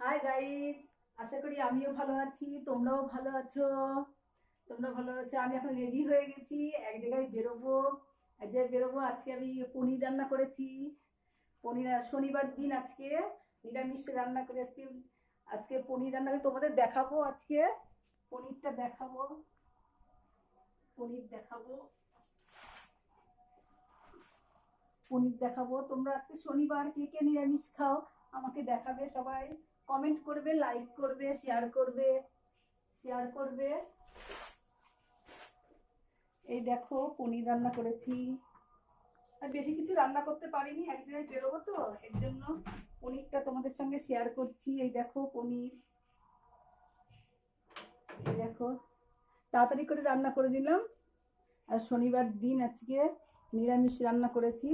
Hi guys, আশা করি আমিও ভালো আছি, তোমরাও ভালো আছো। আমি এখন রেডি হয়ে গেছি, এক জায়গায় বেরোবো। এক জায়গায় বেরোবো। আজকে আমি পনির রান্না করেছি। পনির শনিবার দিন আজকে নিরামিষ রান্না করে আজকে আজকে পনির রান্না করে তোমাদের দেখাবো। আজকে পনিরটা দেখাবো। পনির দেখাবো। পনির দেখাবো। তোমরা আজকে শনিবার কে কে নিরামিষ খাও আমাকে দেখাবে। সবাই কমেন্ট করবে, লাইক করবে, শেয়ার করবে। এই দেখো পনির রান্না করেছি। আর বেশি কিছু রান্না করতে পারিনি, এক জায়গায় বেরোবো তো, এর জন্য পনিরটা তোমাদের সঙ্গে শেয়ার করছি। এই দেখো পনির। এই দেখো, তাড়াতাড়ি করে রান্না করে দিলাম। আর শনিবার দিন আজকে নিরামিষ রান্না করেছি।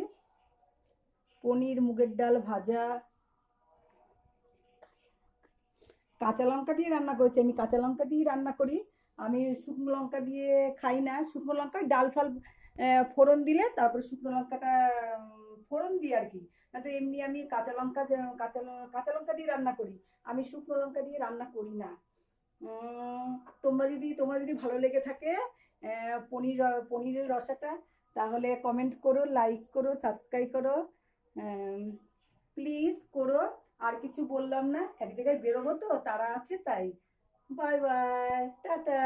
পনির, মুগের ডাল ভাজা, কাঁচা লঙ্কা দিয়ে রান্না করেছি। আমি কাঁচা লঙ্কা দিয়ে রান্না করি। আমি শুকনো লঙ্কা দিয়ে খাই না। শুকনো লঙ্কা ডাল ফাল ফোড়ন দিলে তারপরে শুকনো লঙ্কাটা ফোড়ন দিই আর কি। না তো এমনি আমি কাঁচা লঙ্কা দিয়ে রান্না করি। আমি শুকনো লঙ্কা দিয়ে রান্না করি না। উম, তোমার যদি ভালো লেগে থাকে পনিরের রসাটা, তাহলে কমেন্ট করো, লাইক করো, সাবস্ক্রাইব করো, প্লিজ করো। আর কিছু বললাম না, এক জায়গায় বেরোবো তো, তারা আছে তাই। Bye bye, tata.